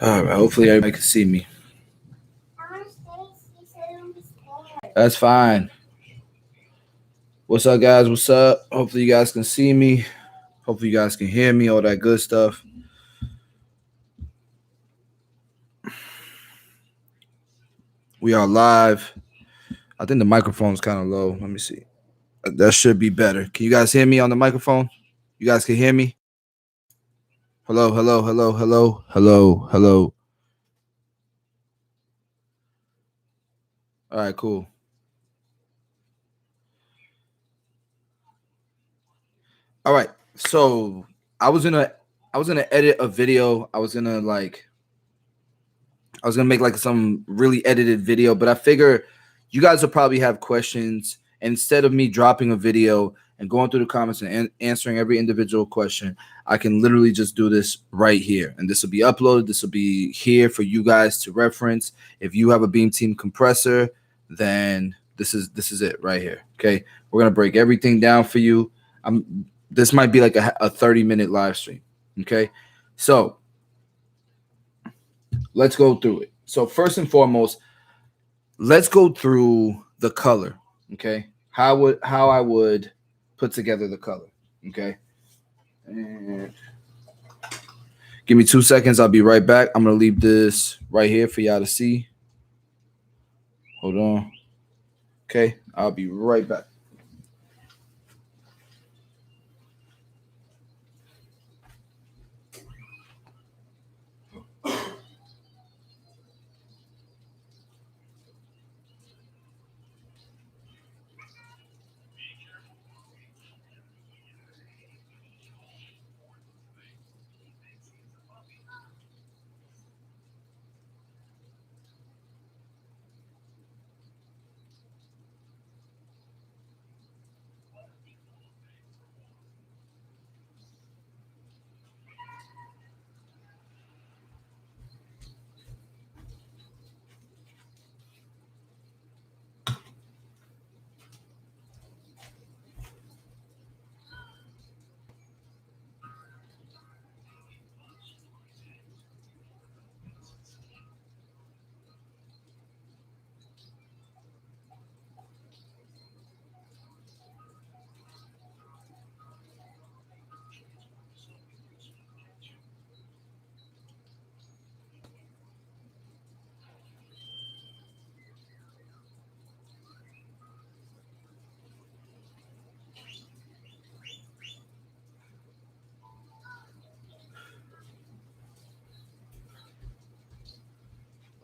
All right, hopefully everybody can see me. That's fine. What's up, guys? What's up? Hopefully you guys can see me. Hopefully you guys can hear me, all that good stuff. We are live. I think the microphone's kind of low. Let me see. That should be better. Can you guys hear me on the microphone? You guys can hear me? Hello, hello, hello, hello, hello, hello. All right, cool. All right. So I was gonna edit a video. I was gonna make like some really edited video, but I figure you guys will probably have questions. Instead of me dropping a video and going through the comments and answering every individual question, I can literally just do this right here. And this will be uploaded. This will be here for you guys to reference. If you have a Beam Team compressor, then this is it right here. Okay. We're going to break everything down for you. This might be like a 30-minute live stream. Okay. So let's go through it. So first and foremost, let's go through the color. Okay. How I would put together the color. Okay. And give me 2 seconds. I'll be right back. I'm going to leave this right here for y'all to see. Hold on. Okay. I'll be right back.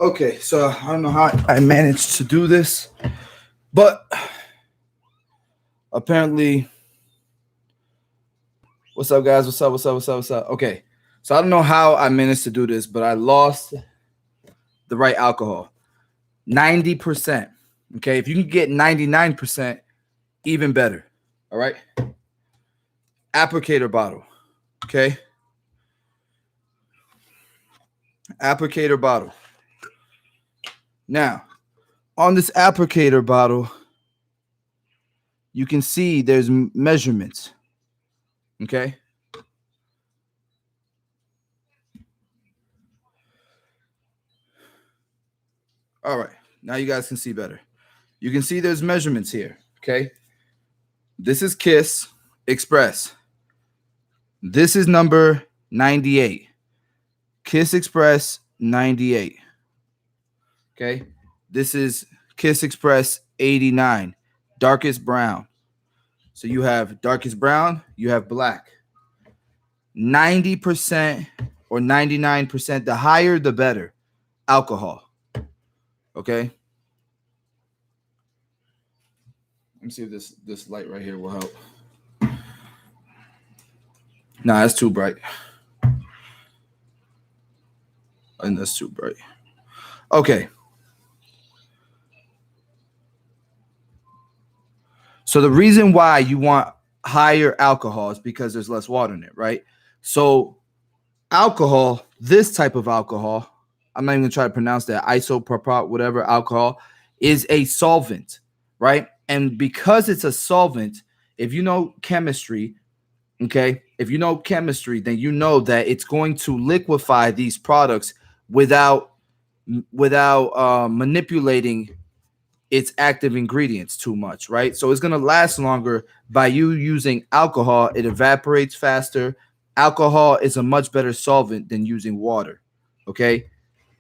Okay, so I don't know how I managed to do this, but apparently, what's up, guys? What's up? What's up? What's up? What's up? Okay, so I don't know how I managed to do this, but I lost the right alcohol. 90%. Okay, if you can get 99%, even better. All right. Applicator bottle. Okay. Applicator bottle. Now, on this applicator bottle, you can see there's measurements. Okay. All right. Now you guys can see better. You can see there's measurements here. Okay. This is Kiss Express. This is number 98. Kiss Express 98. Okay. This is Kiss Express 89. Darkest brown. So you have darkest brown, you have black. 90% or 99%, the higher the better. Alcohol. Okay. Let me see if this light right here will help. Nah, that's too bright. And that's too bright. Okay. So the reason why you want higher alcohol is because there's less water in it, right? So alcohol, this type of alcohol, I'm not even going to try to pronounce that, isopropyl, whatever alcohol, is a solvent, right? And because it's a solvent, if you know chemistry, okay, if you know chemistry, then you know that it's going to liquefy these products without manipulating its active ingredients too much, right? So it's going to last longer by you using alcohol. It evaporates faster. Alcohol is a much better solvent than using water, okay?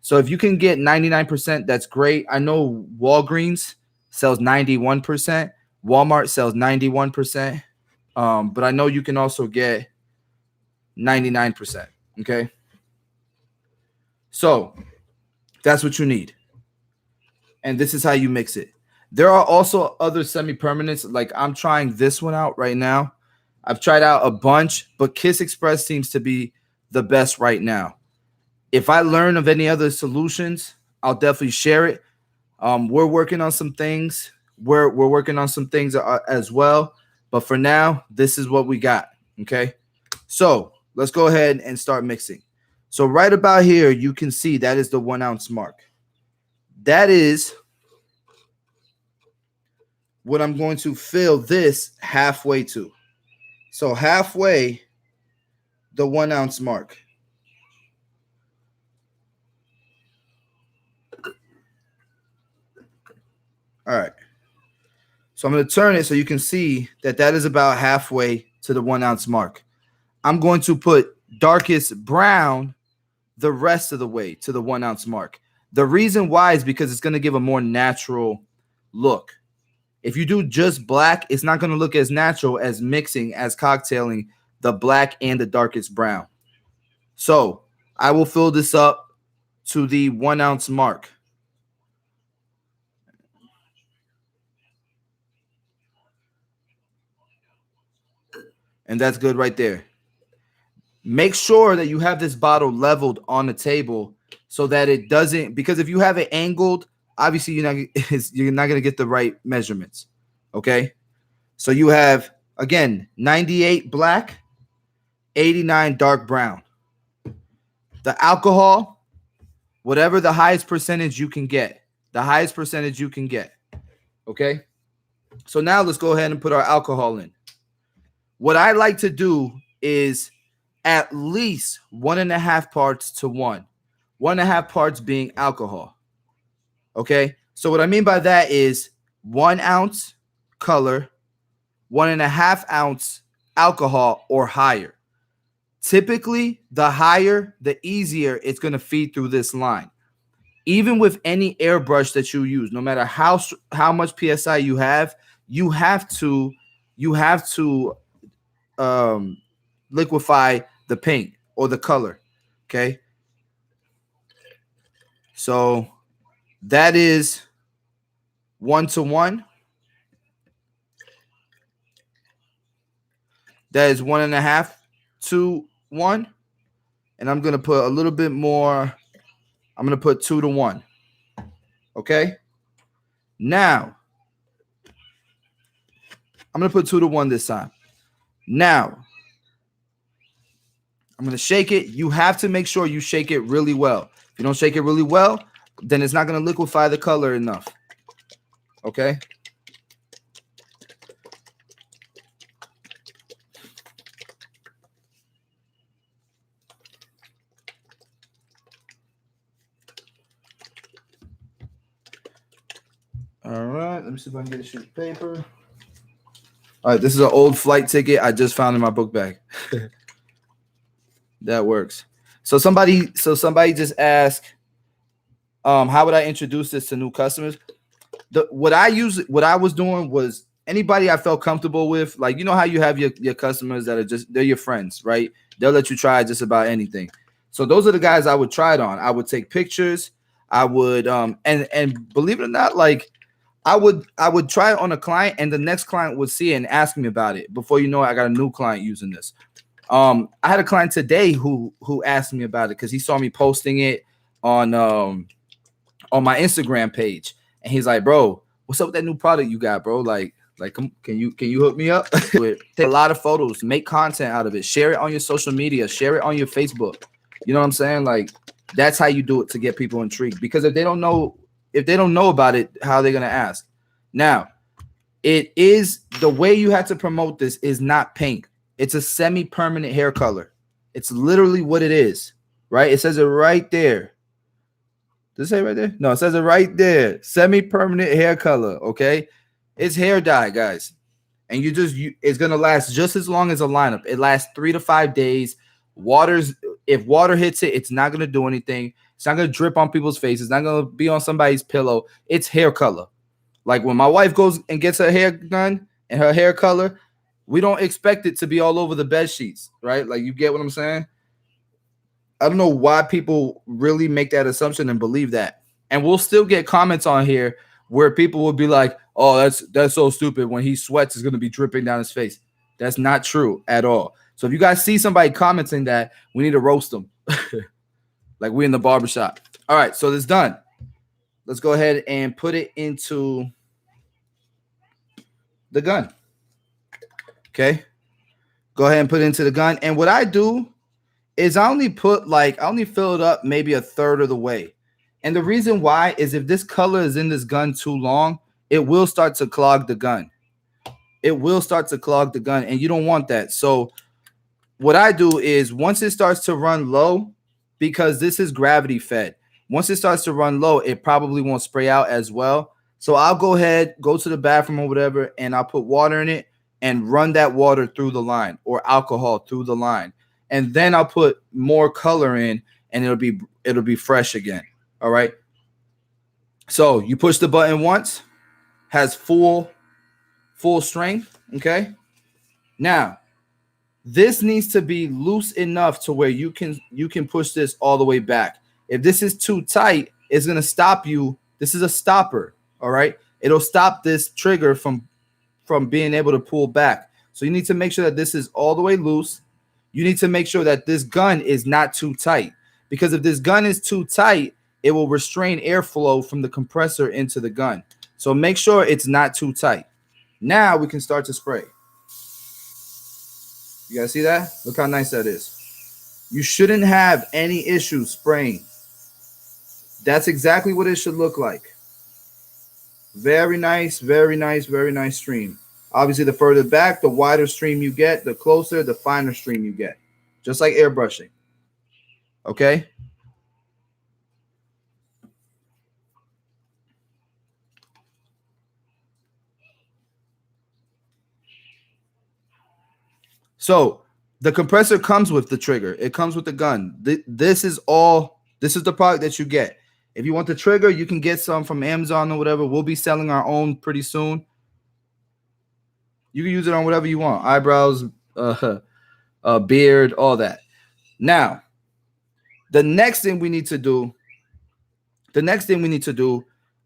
So if you can get 99%, that's great. I know Walgreens sells 91%. Walmart sells 91%. But I know you can also get 99%, okay? So that's what you need. And this is how you mix it. There are also other semi-permanents. Like I'm trying this one out right now. I've tried out a bunch, but Kiss Express seems to be the best right now. If I learn of any other solutions, I'll definitely share it. We're working on some things. We're working on some things as well. But for now, this is what we got, okay? So let's go ahead and start mixing. So right about here, you can see that is the 1 ounce mark. That is what I'm going to fill this halfway to. So halfway, the 1 ounce mark. All right. So I'm going to turn it so you can see that that is about halfway to the 1 ounce mark. I'm going to put darkest brown the rest of the way to the 1 ounce mark. The reason why is because it's going to give a more natural look. If you do just black, it's not going to look as natural as mixing, as cocktailing the black and the darkest brown. So I will fill this up to the 1 ounce mark. And that's good right there. Make sure that you have this bottle leveled on the table so that it doesn't, because if you have it angled, obviously you're not going to get the right measurements. Okay. So you have, again, 98 black, 89 dark brown. The alcohol, whatever the highest percentage you can get, the highest percentage you can get. Okay. So now let's go ahead and put our alcohol in. What I like to do is at least 1.5 parts to 1. 1.5 parts being alcohol. Okay. So what I mean by that is 1 ounce color, 1.5 ounce alcohol or higher. Typically, the higher, the easier it's going to feed through this line. Even with any airbrush that you use, no matter how much PSI you have to liquefy the paint or the color. Okay. So that is 1 to 1. That is 1.5 to 1. And I'm going to put a little bit more. I'm going to put 2 to 1. Okay. Now, I'm going to put 2 to 1 this time. Now, I'm going to shake it. You have to make sure you shake it really well. If you don't shake it really well, then it's not going to liquefy the color enough. Okay. All right. Let me see if I can get a sheet of paper. All right. This is an old flight ticket I just found in my book bag. That works. So somebody just asked, how would I introduce this to new customers? What I was doing was anybody I felt comfortable with, like, you know how you have your customers that are they're your friends, right? They'll let you try just about anything. So those are the guys I would try it on. I would take pictures. I would, and believe it or not, like I would try it on a client, and the next client would see it and ask me about it. Before you know it, I got a new client using this. I had a client today who asked me about it because he saw me posting it on my Instagram page, and he's like, "Bro, what's up with that new product you got, bro? Like, can you hook me up?" Take a lot of photos, make content out of it, share it on your social media, share it on your Facebook. You know what I'm saying? Like, that's how you do it to get people intrigued. Because if they don't know about it, how are they gonna ask? Now, it is the way you have to promote this is not paint. It's a semi-permanent hair color. It's literally what it is, right? It says it right there. Does it say right there? No, it says it right there. Semi-permanent hair color. Okay, it's hair dye, guys, and it's gonna last just as long as a lineup. It lasts 3 to 5 days. If water hits it, it's not gonna do anything. It's not gonna drip on people's faces. It's not gonna be on somebody's pillow. It's hair color. Like when my wife goes and gets her hair done and her hair color, we don't expect it to be all over the bed sheets, right? Like, you get what I'm saying? I don't know why people really make that assumption and believe that. And we'll still get comments on here where people will be like, "Oh, that's so stupid. When he sweats, it's going to be dripping down his face." That's not true at all. So if you guys see somebody commenting that, we need to roast them. Like we in the barbershop. All right, so it's done. Let's go ahead and put it into the gun. Okay. Go ahead and put it into the gun. And what I do is I only fill it up maybe a third of the way. And the reason why is if this color is in this gun too long, it will start to clog the gun. It will start to clog the gun, and you don't want that. So what I do is once it starts to run low, because this is gravity fed, once it starts to run low, it probably won't spray out as well. So I'll go ahead, go to the bathroom or whatever, and I'll put water in it and run that water through the line, or alcohol through the line. And then I'll put more color in, and it'll be fresh again. All right. So you push the button once, has full strength. Okay. Now this needs to be loose enough to where you can push this all the way back. If this is too tight, it's gonna stop you. This is a stopper. All right. It'll stop this trigger from being able to pull back. So you need to make sure that this is all the way loose. You need to make sure that this gun is not too tight, because if this gun is too tight, it will restrain airflow from the compressor into the gun. So make sure it's not too tight. Now we can start to spray. You guys see that? Look how nice that is. You shouldn't have any issues spraying. That's exactly what it should look like. Very nice, very nice, very nice stream. Obviously, the further back, the wider stream you get, the closer, the finer stream you get. Just like airbrushing. Okay? So the compressor comes with the trigger. It comes with the gun. This is the product that you get. If you want the trigger, you can get some from Amazon or whatever. We'll be selling our own pretty soon. You can use it on whatever you want. Eyebrows, beard, all that. Now, the next thing we need to do,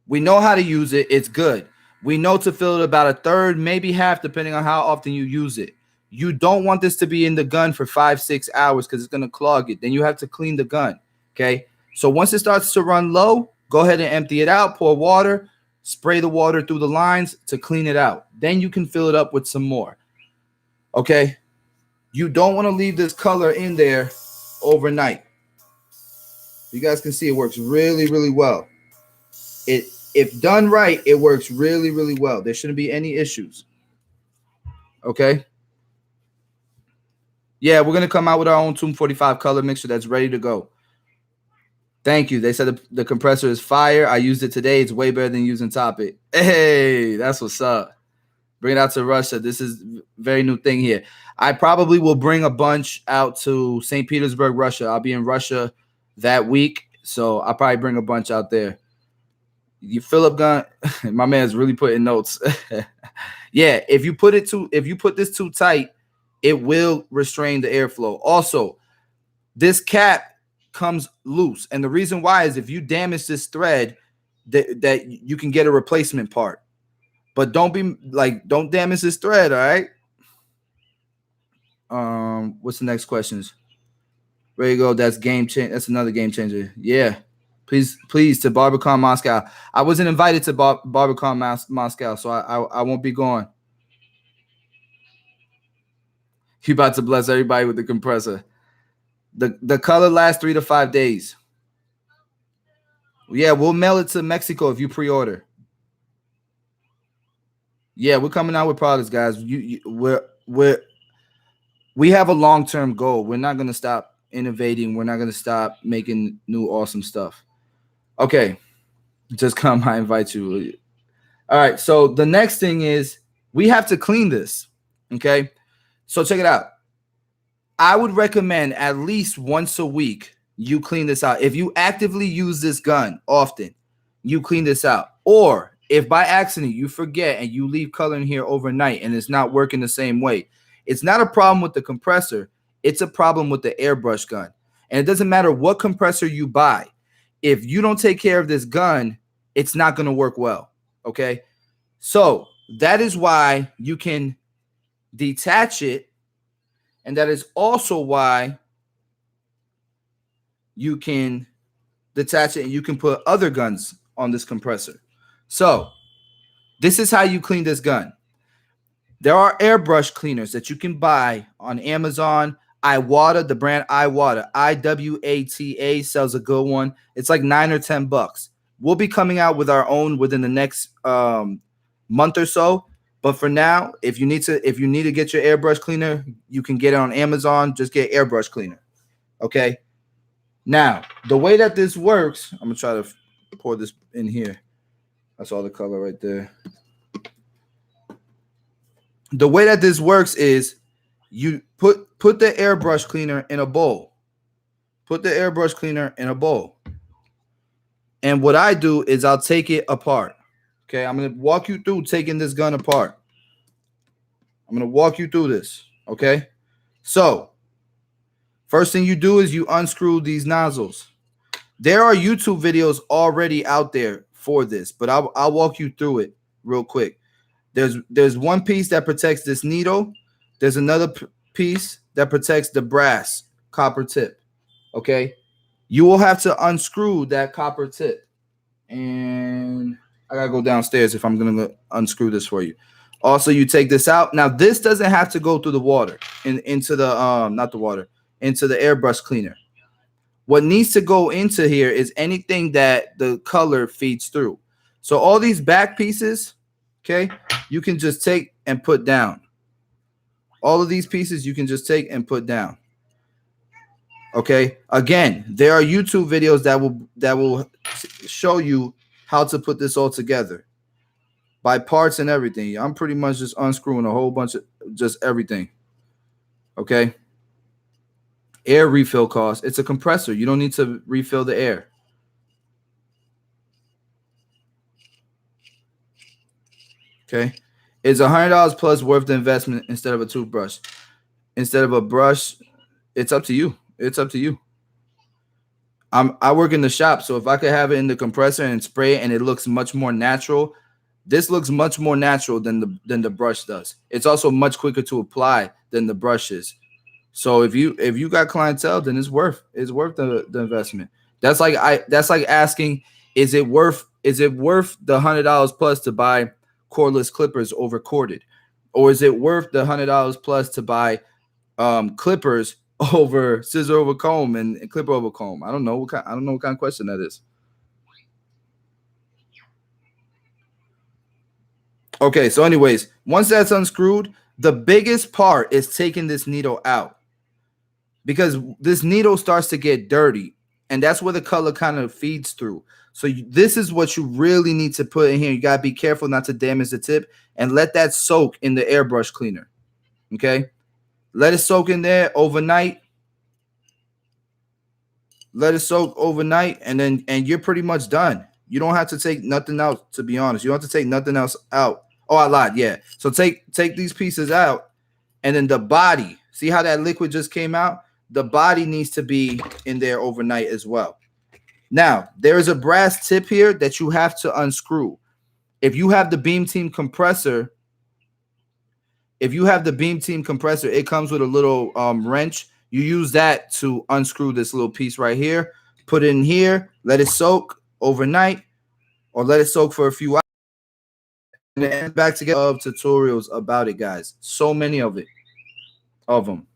we know how to use it. It's good. We know to fill it about a third, maybe half, depending on how often you use it. You don't want this to be in the gun for 5-6 hours because it's going to clog it. Then you have to clean the gun. Okay. So once it starts to run low, go ahead and empty it out, pour water, spray the water through the lines to clean it out. Then you can fill it up with some more. Okay. You don't want to leave this color in there overnight. You guys can see it works really, really well. If done right, it works really, really well. There shouldn't be any issues. Okay. Yeah, we're going to come out with our own 245 color mixture that's ready to go. Thank you. They said the compressor is fire. I used it today. It's way better than using Topic. Hey, that's what's up. Bring it out to Russia. This is a very new thing here. I probably will bring a bunch out to St. Petersburg, Russia. I'll be in Russia that week, so I'll probably bring a bunch out there. You Philip gun, my man's really putting notes. Yeah, if you put this too tight, it will restrain the airflow. Also, this cap comes loose, and the reason why is if you damage this thread, that you can get a replacement part. But don't damage this thread, all right? What's the next questions? There you go. That's game change. That's another game changer. Yeah. Please to BarberCon Moscow. I wasn't invited to BarberCon Moscow, so I won't be going. You about to bless everybody with the compressor. The color lasts 3 to 5 days. Yeah, we'll mail it to Mexico if you pre-order. Yeah, we're coming out with products, guys. We have a long-term goal. We're not gonna stop innovating. We're not gonna stop making new awesome stuff. Okay, just come. I invite you. All right. So the next thing is we have to clean this. Okay. So check it out. I would recommend at least once a week you clean this out. If you actively use this gun often, you clean this out. Or if by accident you forget and you leave color in here overnight and it's not working the same way, it's not a problem with the compressor. It's a problem with the airbrush gun. And it doesn't matter what compressor you buy. If you don't take care of this gun, it's not going to work well. Okay. So that is why you can detach it. And that is also why you can detach it and you can put other guns on this compressor. So this is how you clean this gun. There are airbrush cleaners that you can buy on Amazon. Iwata, the brand Iwata, IWATA sells a good one. It's like $9 or $10. We'll be coming out with our own within the next month or so. But for now, if you need to get your airbrush cleaner, you can get it on Amazon. Just get airbrush cleaner. Okay. Now, the way that this works, I'm gonna try to pour this in here. That's all the color right there. The way that this works is you put the airbrush cleaner in a bowl. Put the airbrush cleaner in a bowl. And what I do is I'll take it apart. Okay, I'm going to walk you through taking this gun apart. I'm going to walk you through this. Okay, so first thing you do is you unscrew these nozzles. There are YouTube videos already out there for this, but I'll walk you through it real quick. There's one piece that protects this needle. There's another piece that protects the brass copper tip. Okay, you will have to unscrew that copper tip, and I gotta go downstairs if I'm gonna unscrew this for you. Also, you take this out. Now, this doesn't have to go through the water into the not the water, into the airbrush cleaner. What needs to go into here is anything that the color feeds through. So all these back pieces, okay, you can just take and put down. All of these pieces you can just take and put down. Okay. Again, there are YouTube videos that will show you how to put this all together by parts and everything. I'm pretty much just unscrewing a whole bunch of just everything. Okay. Air refill cost. It's a compressor. You don't need to refill the air. Okay. It's $100 plus worth the investment instead of a toothbrush. Instead of a brush, it's up to you. It's up to you. I work in the shop, so if I could have it in the compressor and spray it and it looks much more natural, this looks much more natural than the brush does. It's also much quicker to apply than the brush is. So if you got clientele, then it's worth the investment. That's like asking, is it worth the $100 plus to buy cordless clippers over corded, or is it worth the $100 plus to buy clippers over scissor over comb and clipper over comb? I don't know what kind of question that is. Okay, so anyways, once that's unscrewed, the biggest part is taking this needle out, because this needle starts to get dirty, and that's where the color kind of feeds through. So this is what you really need to put in here. You got to be careful not to damage the tip, and let that soak in the airbrush cleaner. Okay, let it soak in there overnight. Let it soak overnight, and you're pretty much done. You don't have to take nothing else, to be honest. You don't have to take nothing else out. Oh, I lied. Yeah. So take these pieces out, and then the body. See how that liquid just came out? The body needs to be in there overnight as well. Now, there is a brass tip here that you have to unscrew. If you have the Beam Team compressor, it comes with a little wrench. You use that to unscrew this little piece right here. Put it in here. Let it soak overnight, or let it soak for a few hours. And then back together of tutorials about it, guys. So many of them.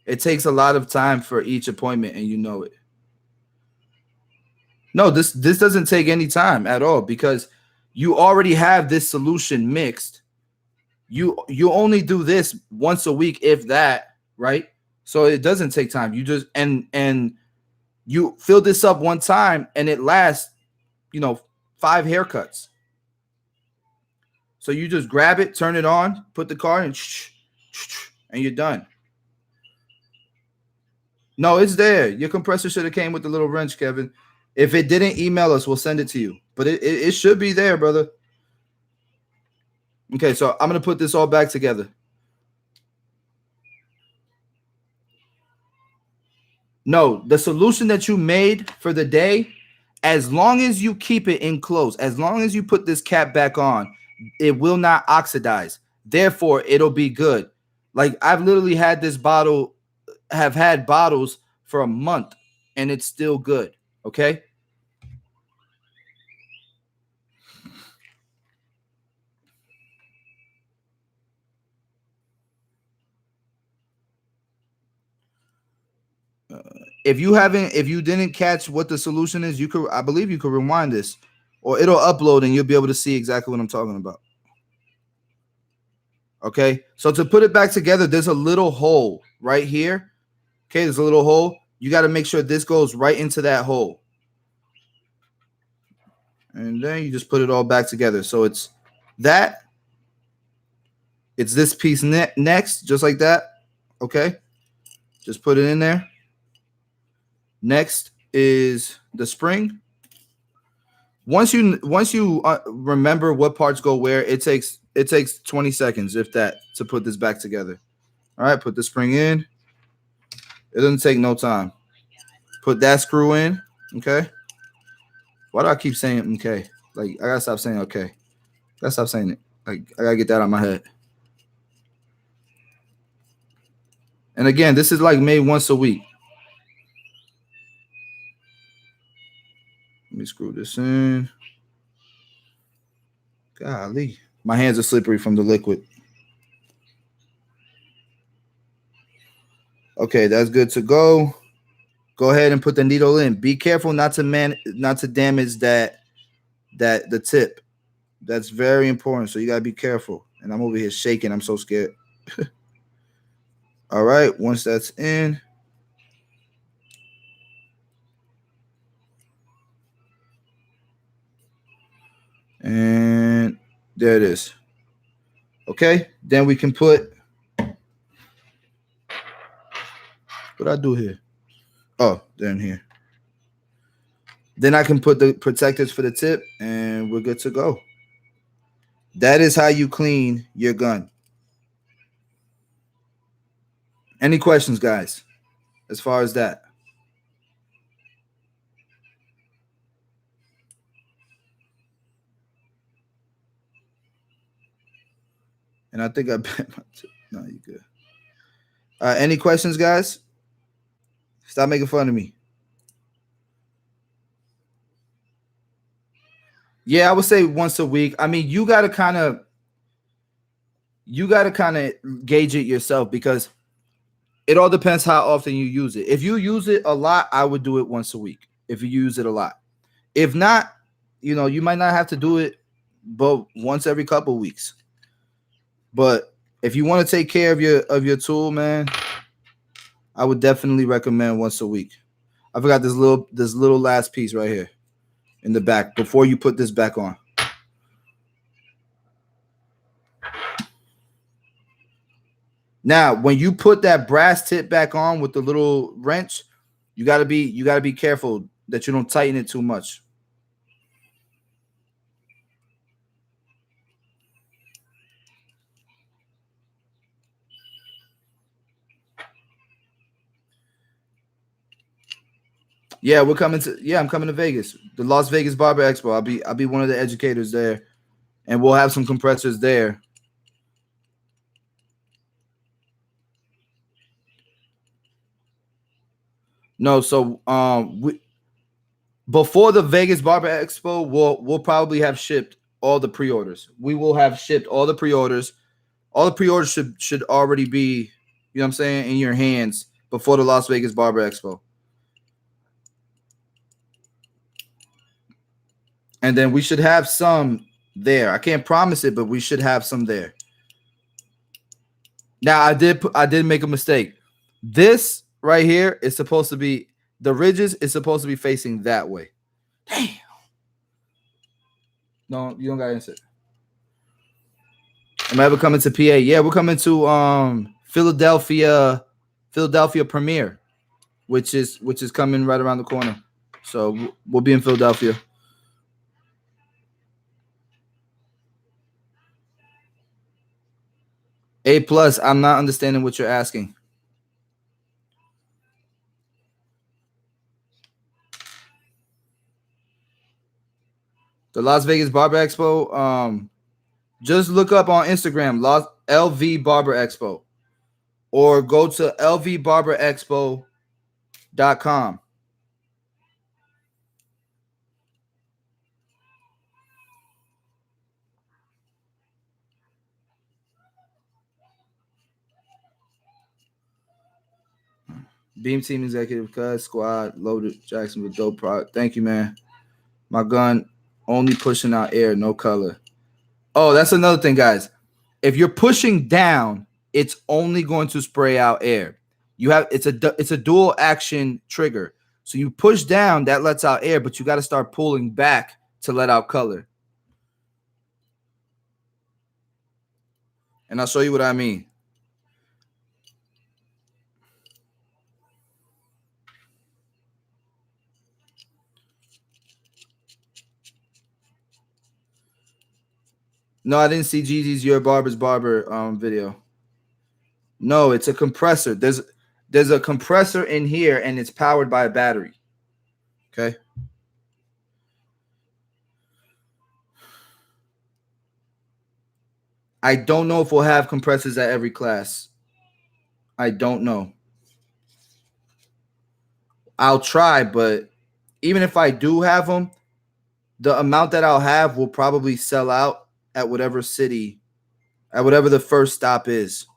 It takes a lot of time for each appointment, and you know it. No, this doesn't take any time at all, because you already have this solution mixed. You only do this once a week, if that, right? So it doesn't take time. You just and You fill this up one time and it lasts, 5 haircuts. So you just grab it, turn it on, put the card in, and you're done. No, it's there. Your compressor should have came with the little wrench, Kevin. If it didn't, email us. We'll send it to you. But it should be there, brother. Okay, so I'm going to put this all back together. No, the solution that you made for the day, as long as you keep it enclosed, as long as you put this cap back on, it will not oxidize. Therefore, it'll be good. Like, I've literally had this bottle, have had bottles for a month, and it's still good. Okay? If you didn't catch what the solution is, I believe you could rewind this, or it'll upload and you'll be able to see exactly what I'm talking about. Okay, so to put it back together, there's a little hole right here. Okay, there's a little hole. You got to make sure this goes right into that hole. And then you just put it all back together. So it's that. It's this piece next, just like that. Okay, just put it in there. Next is the spring. Once you remember what parts go where, it takes 20 seconds, if that, to put this back together. All right, put the spring in. It doesn't take no time. Put that screw in. Okay. Why do I keep saying okay? Like, I gotta stop saying okay. Gotta stop saying it. Like, I gotta get that out of my head. And again, this is like made once a week. Let me screw this in. Golly. My hands are slippery from the liquid. Okay, that's good to go. Go ahead and put the needle in. Be careful not to damage the tip. That's very important. So you gotta be careful. And I'm over here shaking. I'm so scared. All right, once that's in. And there it is. Okay, then we can put, what I do here? Oh, they're in here. Then I can put the protectors for the tip and we're good to go. That is how you clean your gun. Any questions, guys, as far as that? And I think I bet my tip. No, you good. Any questions, guys? Stop making fun of me. Yeah, I would say once a week. I mean, you gotta kind of gauge it yourself, because it all depends how often you use it. If you use it a lot, I would do it once a week. If you use it a lot. If not, you might not have to do it, but once every couple weeks. But if you want to take care of your tool, man, I would definitely recommend once a week. I forgot this little last piece right here in the back before you put this back on. Now, when you put that brass tip back on with the little wrench, you gotta be careful that you don't tighten it too much. Yeah, I'm coming to Vegas, the Las Vegas Barber Expo. I'll be one of the educators there, and we'll have some compressors there. No, so before the Vegas Barber Expo, we'll probably have shipped all the pre-orders. We will have shipped all the pre-orders. All the pre-orders should already be, you know what I'm saying, in your hands before the Las Vegas Barber Expo. And then we should have some there. I can't promise it, but we should have some there. Now, I did make a mistake. This right here is supposed to be The ridges is supposed to be facing that way. Damn. No, you don't got to answer. Am I ever coming to PA? Yeah, we're coming to Philadelphia premiere, which is coming right around the corner. So we'll be in Philadelphia. A+, I'm not understanding what you're asking. The Las Vegas Barber Expo, just look up on Instagram, LV Barber Expo, or go to lvbarberexpo.com. Beam Team Executive Cuz Squad loaded Jackson with dope product. Thank you, man. My gun only pushing out air, no color. Oh, that's another thing, guys. If you're pushing down, it's only going to spray out air. It's a dual action trigger. So you push down, that lets out air, but you got to start pulling back to let out color. And I'll show you what I mean. No, I didn't see Jeezy's Your Barber's Barber video. No, it's a compressor. There's a compressor in here, and it's powered by a battery. Okay. I don't know if we'll have compressors at every class. I don't know. I'll try, but even if I do have them, the amount that I'll have will probably sell out at whatever city, at whatever the first stop is.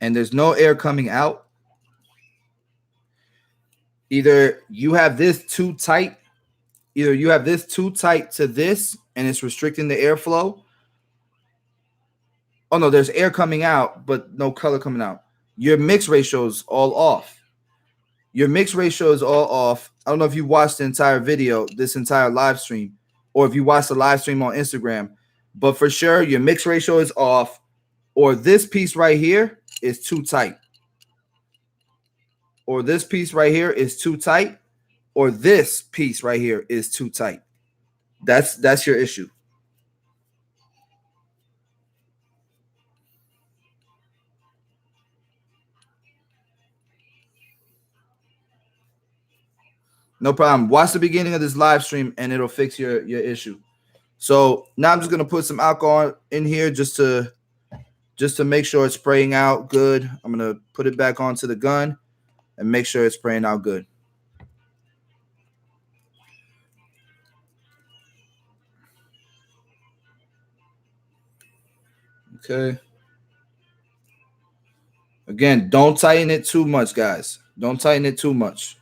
And there's no air coming out. Either you have this too tight, to this, and it's restricting the airflow. Oh, no, there's air coming out, but no color coming out. Your mix ratio is all off. I don't know if you watched the entire video, this entire live stream, or if you watched the live stream on Instagram, but for sure, your mix ratio is off, or this piece right here is too tight. Or this piece right here is too tight, or this piece right here is too tight. That's your issue. No problem. Watch the beginning of this live stream and it'll fix your issue. So now I'm just gonna put some alcohol in here just to make sure it's spraying out good. I'm gonna put it back onto the gun and make sure it's spraying out good. Okay. Again, don't tighten it too much, guys. Don't tighten it too much.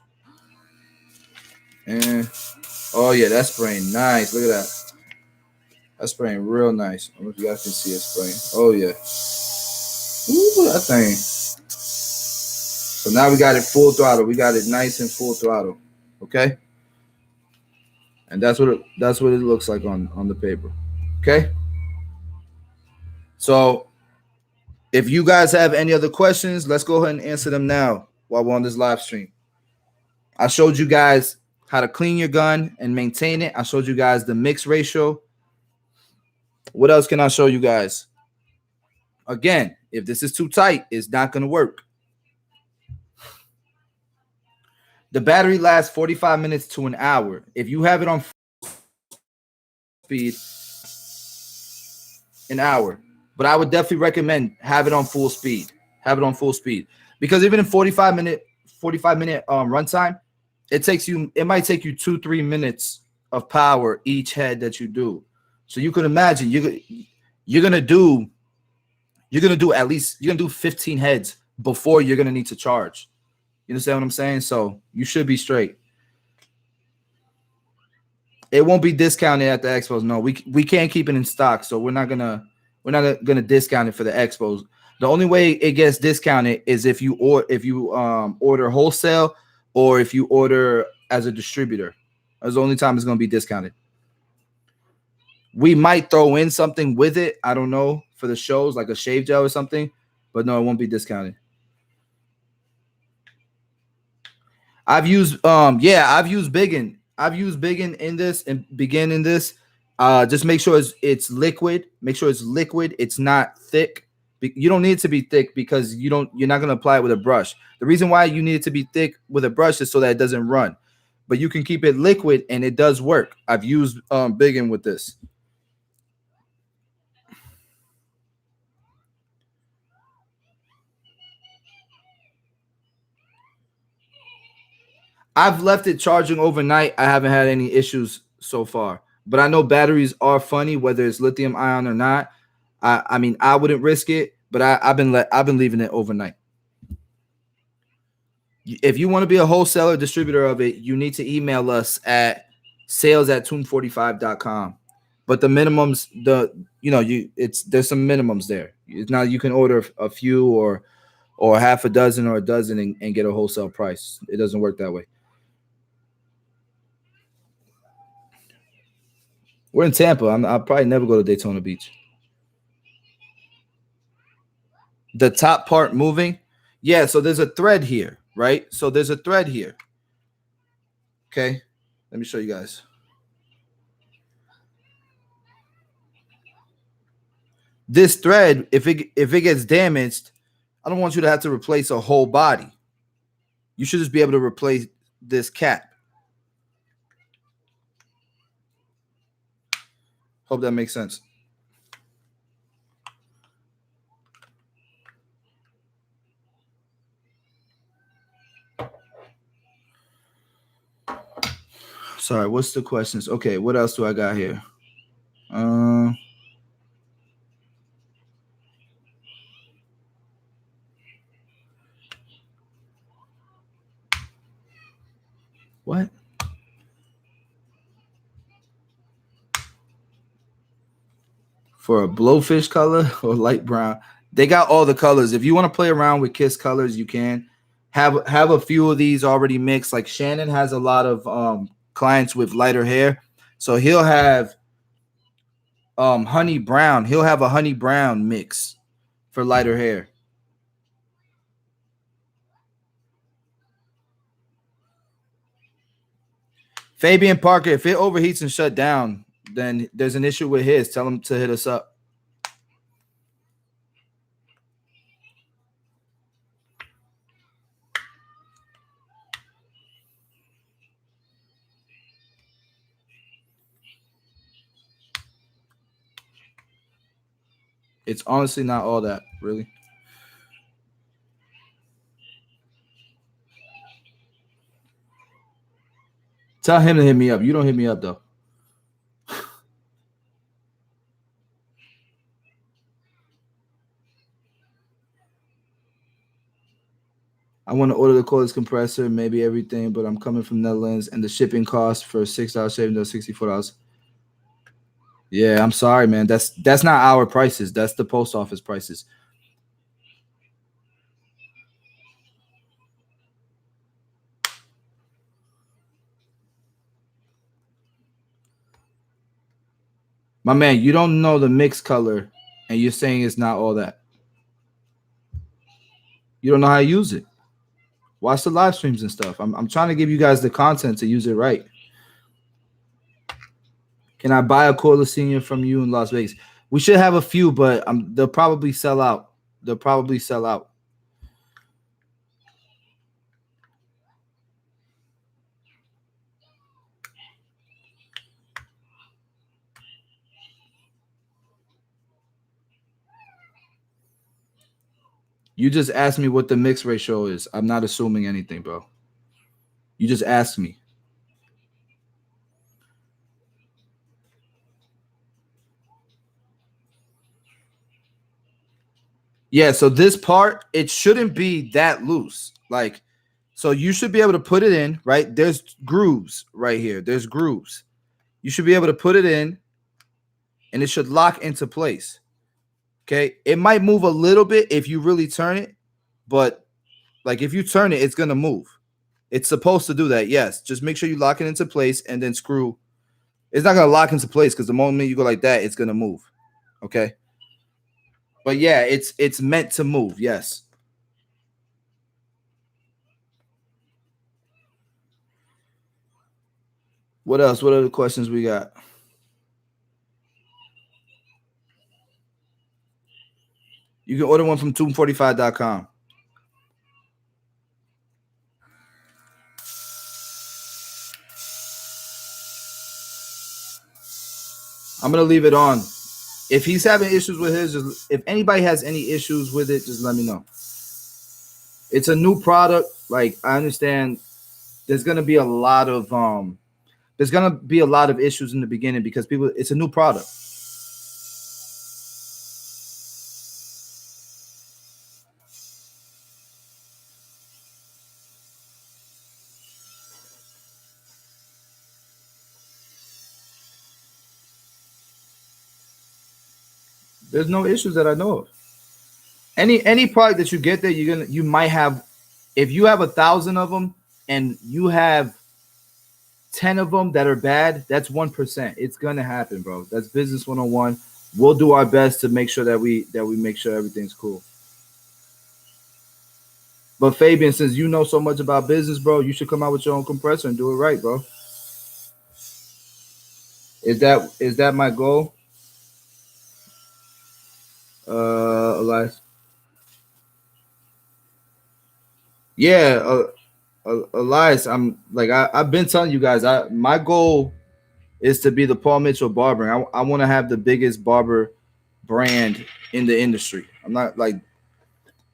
And oh yeah, that's spraying nice. Look at that. That's spraying real nice. I don't know if you guys can see it spraying. Oh yeah. Ooh, that thing. So now we got it full throttle. We got it nice and full throttle. Okay. And that's what it looks like on the paper. Okay. So if you guys have any other questions, let's go ahead and answer them now while we're on this live stream. I showed you guys how to clean your gun and maintain it. I showed you guys the mix ratio. What else can I show you guys? Again, if this is too tight, it's not going to work. The battery lasts 45 minutes to an hour. If you have it on speed, an hour. But I would definitely recommend have it on full speed. Have it on full speed. Because even in 45 minute runtime, it might take you 2-3 minutes of power each head that you do. So you can imagine you're gonna do 15 heads before you're gonna need to charge. You understand what I'm saying? So you should be straight. It won't be discounted at the expos. No, we can't keep it in stock, so we're not gonna discount it for the expos. The only way it gets discounted is if you order wholesale or if you order as a distributor. That's the only time it's gonna be discounted. We might throw in something with it. I don't know, for the shows, like a shave gel or something, but no, it won't be discounted. I've used Biggin. I've used Biggin in this and begin in this. Just make sure it's liquid. Make sure it's liquid. It's not thick. You don't need it to be thick because you're not gonna apply it with a brush. The reason why you need it to be thick with a brush is so that it doesn't run. But you can keep it liquid and it does work. I've used Biggin with this. I've left it charging overnight. I haven't had any issues so far. But I know batteries are funny, whether it's lithium ion or not. I mean, I wouldn't risk it, but I've been leaving it overnight. If you want to be a wholesaler distributor of it, you need to email us at sales@tomb45.com. But the minimums, there's some minimums there. Now you can order a few or half a dozen or a dozen and get a wholesale price. It doesn't work that way. We're in Tampa. I'll probably never go to Daytona Beach. The top part moving. Yeah, so there's a thread here, right? So there's a thread here. Okay, let me show you guys. This thread, if it gets damaged, I don't want you to have to replace a whole body. You should just be able to replace this cap. Hope that makes sense. Sorry, what's the questions? Okay, what else do I got here? What? For a blowfish color or light brown? They got all the colors. If you want to play around with Kiss colors, you can. Have a few of these already mixed. Like Shannon has a lot of clients with lighter hair. So he'll have honey brown. He'll have a honey brown mix for lighter hair. Fabian Parker, if it overheats and shut down, then there's an issue with his. Tell him to hit us up. It's honestly not all that, really. Tell him to hit me up. You don't hit me up, though. I want to order the cordless compressor, maybe everything, but I'm coming from Netherlands, and the shipping cost for $6 shaving does $64. Yeah, I'm sorry, man. That's not our prices. That's the post office prices. My man, you don't know the mix color, and you're saying it's not all that. You don't know how to use it. Watch the live streams and stuff. I'm trying to give you guys the content to use it right. Can I buy a cordless senior from you in Las Vegas? We should have a few, but they'll probably sell out. They'll probably sell out. You just asked me what the mix ratio is. I'm not assuming anything, bro. You just asked me. Yeah, so this part, it shouldn't be that loose. Like, so you should be able to put it in, right? There's grooves right here. There's grooves. You should be able to put it in and it should lock into place. Okay. It might move a little bit if you really turn it, but like if you turn it, it's going to move. It's supposed to do that. Yes. Just make sure you lock it into place and then screw. It's not going to lock into place because the moment you go like that, it's going to move. Okay. But yeah, it's meant to move. Yes. What else? What other questions we got? You can order one from tomb45.com. I'm gonna leave it on. If he's having issues with his, if anybody has any issues with it, just let me know. It's a new product. Like I understand, there's gonna be a lot of issues in the beginning because people. It's a new product. There's no issues that I know of. Any product that you get there, you might have. If you have 1,000 of them and you have 10 of them that are bad, that's 1%. It's gonna happen, bro. That's business 101. We'll do our best to make sure that we make sure everything's cool. But Fabian, since you know so much about business, bro, you should come out with your own compressor and do it right, bro. Is that my goal? Elias. Yeah, Elias. I've been telling you guys. My goal is to be the Paul Mitchell barber. I want to have the biggest barber brand in the industry. I'm not like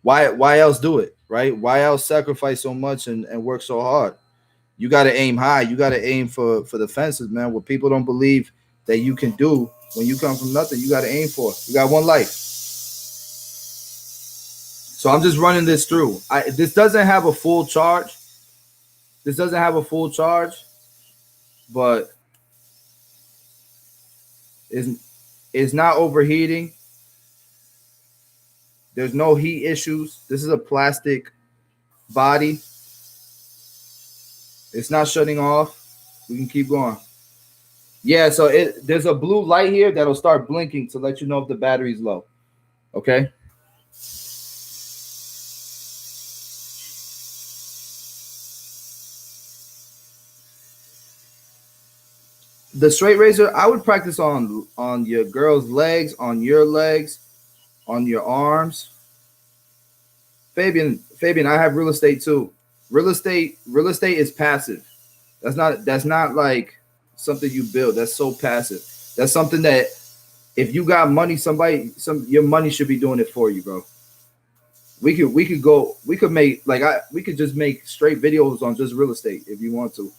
why else do it, right? Why else sacrifice so much and work so hard? You got to aim high. You got to aim for the fences, man. What people don't believe that you can do when you come from nothing, you got to aim for. You got one life. So I'm just running this through. This doesn't have a full charge. But it's not overheating. There's no heat issues. This is a plastic body. It's not shutting off. We can keep going. Yeah, so there's a blue light here that'll start blinking to let you know if the battery's low. Okay. The straight razor, I would practice on your girl's legs, on your legs, on your arms. Fabian, I have real estate too. Real estate is passive. That's not like something you build. That's so passive. That's something that if you got money, your money should be doing it for you, bro. We could just make straight videos on just real estate if you want to.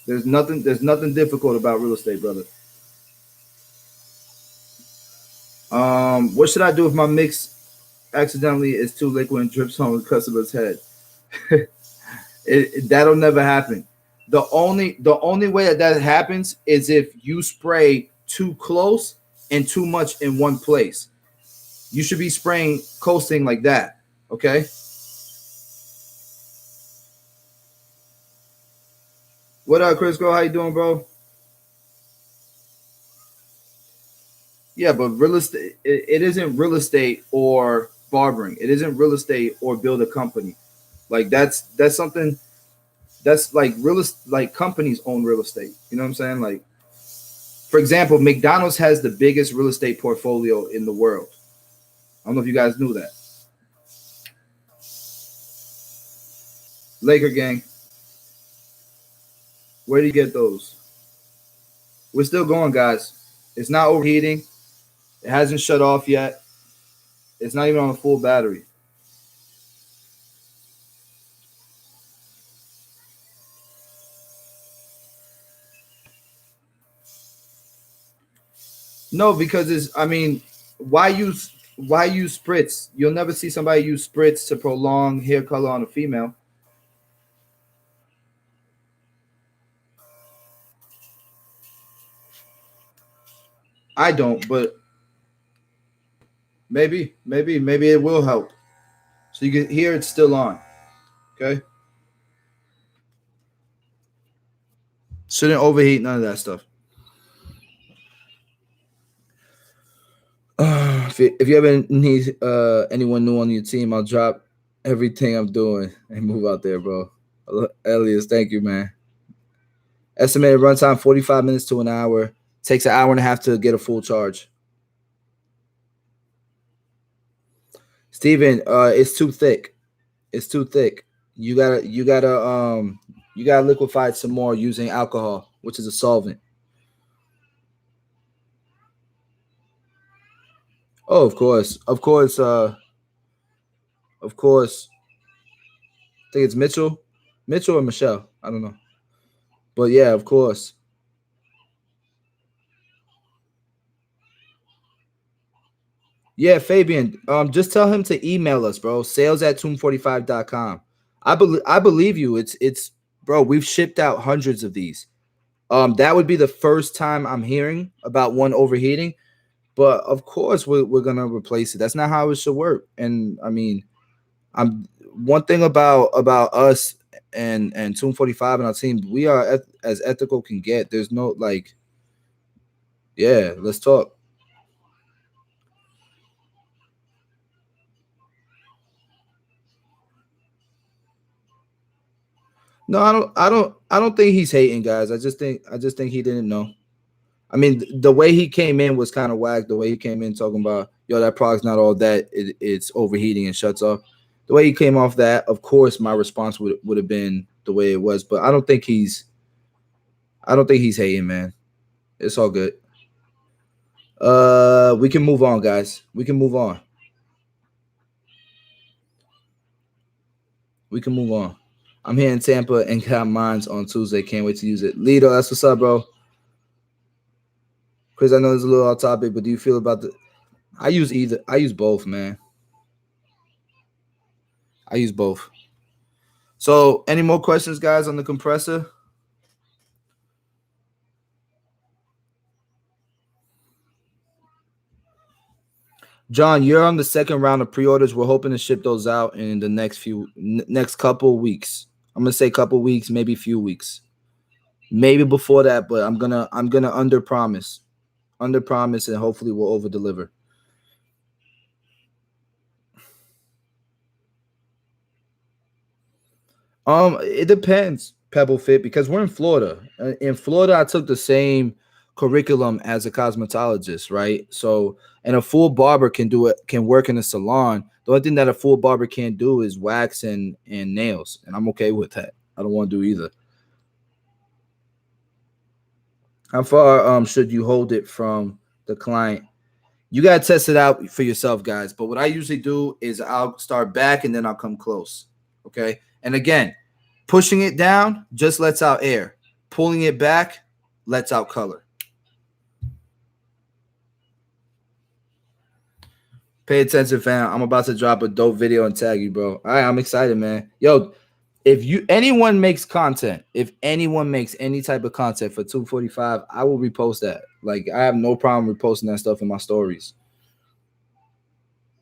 There's nothing difficult about real estate, brother. What should I do if my mix accidentally is too liquid and drips on the customer's head? That'll never happen. The only way that happens is if you spray too close and too much in one place. You should be spraying coasting like that. Okay. What up, Crisco? How you doing, bro? Yeah, but real estate it isn't real estate or barbering. It isn't real estate or build a company. Like that's something that's like like companies own real estate. You know what I'm saying? Like for example, McDonald's has the biggest real estate portfolio in the world. I don't know if you guys knew that. Laker gang. Where do you get those? We're still going, guys. It's not overheating. It hasn't shut off yet. It's not even on a full battery. No, because why use spritz? You'll never see somebody use spritz to prolong hair color on a female. I don't, but maybe it will help. So you can hear it's still on. Okay. Shouldn't overheat, none of that stuff. If you ever need anyone new on your team, I'll drop everything I'm doing and move out there, bro. Elias, thank you, man. Estimated runtime 45 minutes to an hour. Takes an hour and a half to get a full charge. Steven, it's too thick. It's too thick. You gotta liquefy it some more using alcohol, which is a solvent. Oh, of course. Of course. I think it's Mitchell or Michelle. I don't know. But yeah, of course. Yeah, Fabian. Just tell him to email us, bro. sales@tomb45.com. I believe you. It's bro, we've shipped out hundreds of these. That would be the first time I'm hearing about one overheating. But of course we're gonna replace it. That's not how it should work. And I mean, I'm one thing about us and Tomb 45 and our team, we are as ethical can get. There's no like, yeah, let's talk. No, I don't think he's hating, guys. I just think he didn't know. I mean, the way he came in was kind of whack. The way he came in talking about, yo, that product's not all that. It's overheating and shuts off. The way he came off that, of course, my response would have been the way it was. But I don't think he's hating, man. It's all good. We can move on, guys. We can move on. We can move on. I'm here in Tampa and got mines on Tuesday. Can't wait to use it. Lido, that's what's up, bro. Chris, I know it's a little off topic, but do you feel about the? I use either. I use both, man. I use both. So, any more questions, guys, on the compressor? John, you're on the second round of pre-orders. We're hoping to ship those out in the next couple weeks. I'm gonna say couple weeks, maybe few weeks, maybe before that. But I'm gonna under promise, and hopefully we'll over deliver. It depends, Pebble Fit, because we're in Florida. In Florida, I took the same curriculum as a cosmetologist, right? So, and a full barber can work in a salon. The only thing that a full barber can't do is wax and nails, and I'm okay with that. I don't want to do either. How far should you hold it from the client? You gotta test it out for yourself, guys. But what I usually do is I'll start back and then I'll come close. Okay. And again, pushing it down just lets out air. Pulling it back lets out color. Pay attention, fam. I'm about to drop a dope video and tag you, bro. All right, I'm excited, man. Yo, if anyone makes content, if anyone makes any type of content for 245, I will repost that. Like, I have no problem reposting that stuff in my stories.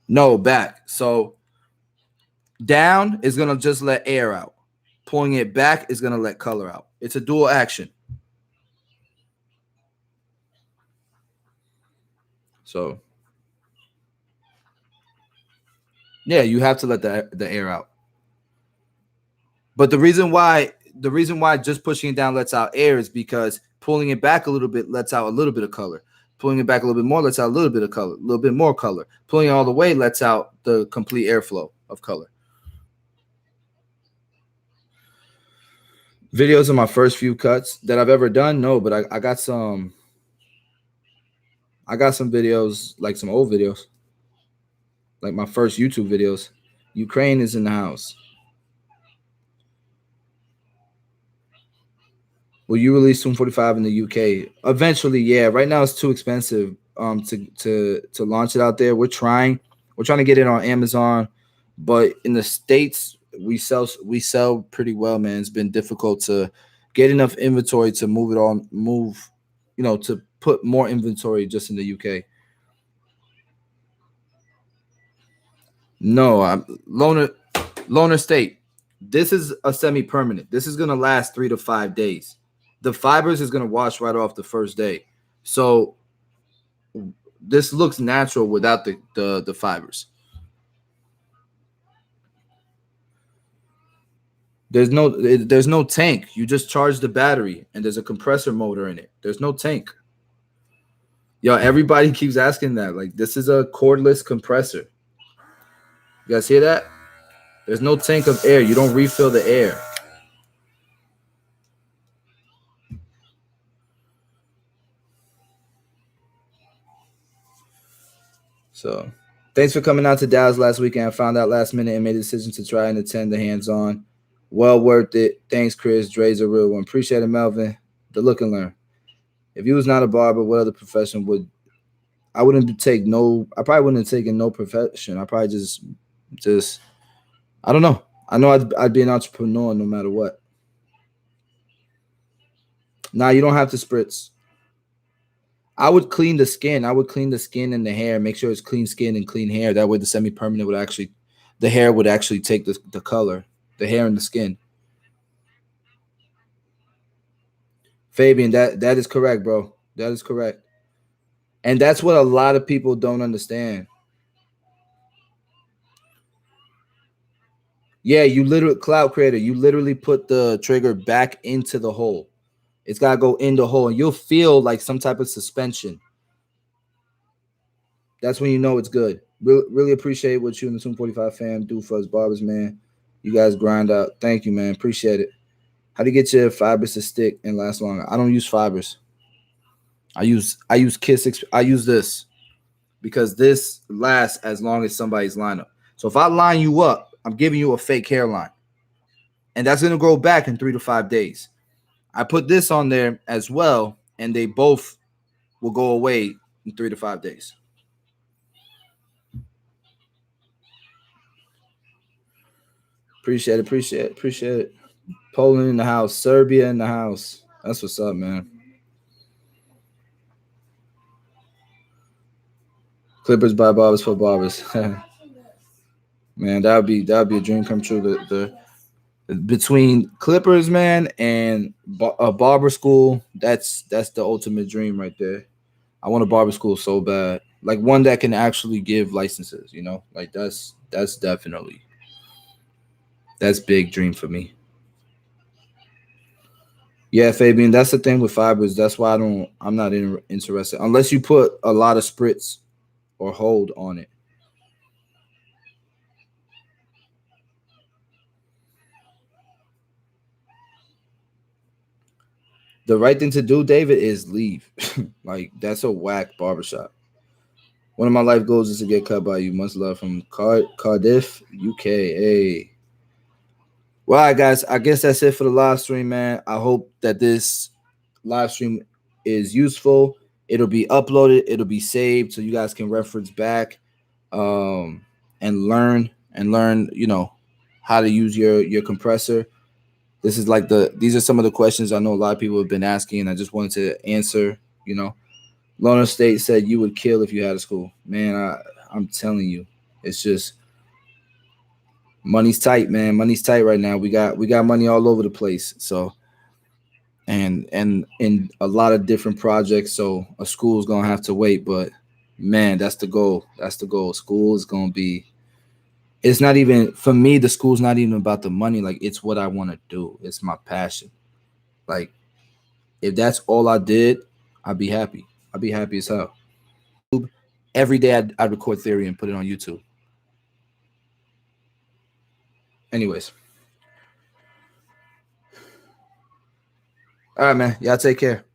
No, back. So down is gonna just let air out. Pulling it back is gonna let color out. It's a dual action. So yeah, you have to let the air out. But the reason why just pushing it down lets out air is because pulling it back a little bit lets out a little bit of color. Pulling it back a little bit more lets out a little bit of color, a little bit more color. Pulling it all the way lets out the complete airflow of color. Videos of my first few cuts that I've ever done, no, but I got some. I got some videos, like some old videos, like my first YouTube videos. Ukraine is in the house. Will you release Zoom 45 in the UK? Eventually, yeah. Right now it's too expensive to launch it out there. We're trying to get it on Amazon, but in the States we sell pretty well, man. It's been difficult to get enough inventory to move it on, to put more inventory just in the UK. No, Loner State. This is a semi-permanent. This is gonna last 3 to 5 days. The fibers is gonna wash right off the first day. So this looks natural without the fibers. There's no tank. You just charge the battery, and there's a compressor motor in it. There's no tank. Yo, everybody keeps asking that. Like, this is a cordless compressor. You guys hear that? There's no tank of air. You don't refill the air. So, thanks for coming out to Dallas last weekend. I found out last minute and made a decision to try and attend the hands-on. Well worth it. Thanks, Chris. Dre's a real one. Appreciate it, Melvin. The look and learn. If you was not a barber, what other profession would I wouldn't take no. I probably wouldn't have taken no profession. I probably just I don't know. I know I'd be an entrepreneur no matter what. Nah, you don't have to spritz. I would clean the skin. I would clean the skin and the hair. Make sure it's clean skin and clean hair. That way, the semi-permanent would actually, the hair would actually take the color, the hair and the skin. Fabian, that is correct, bro. That is correct. And that's what a lot of people don't understand. Yeah, you literally, Cloud Creator, you literally put the trigger back into the hole. It's got to go in the hole, and you'll feel like some type of suspension. That's when you know it's good. Really appreciate what you and the 245 fam do for us barbers, man. You guys grind out. Thank you, man. Appreciate it. How do you get your fibers to stick and last longer? I don't use fibers. I use Kiss. I use this because this lasts as long as somebody's lineup. So if I line you up, I'm giving you a fake hairline, and that's going to grow back in 3 to 5 days. I put this on there as well, and they both will go away in 3 to 5 days. Appreciate it. Poland in the house, Serbia in the house. That's what's up, man. Clippers by barbers for barbers. Man, that'd be a dream come true. The between Clippers, man, and a barber school, that's the ultimate dream right there. I want a barber school so bad, like one that can actually give licenses. You know, like that's definitely big dream for me. Yeah, Fabian, that's the thing with fibers. That's why I'm not interested unless you put a lot of spritz or hold on it. The right thing to do, David, is leave. Like, that's a whack barbershop. One of my life goals is to get cut by you. Much love from Cardiff, UK. Hey. Well, all right, guys. I guess that's it for the live stream, man. I hope that this live stream is useful. It'll be uploaded. It'll be saved so you guys can reference back and learn, you know, how to use your compressor. This is like these are some of the questions I know a lot of people have been asking, and I just wanted to answer, you know. Loner State said you would kill if you had a school. Man, I'm telling you, it's just money's tight, man. Money's tight right now. We got money all over the place. So and in a lot of different projects. So a school's gonna have to wait, but man, that's the goal. That's the goal. School is gonna be. It's not even for me. The school's not even about the money. Like, it's what I want to do. It's my passion. Like, if that's all I did, I'd be happy. I'd be happy as hell. Every day I'd record theory and put it on YouTube. Anyways. All right, man. Y'all take care.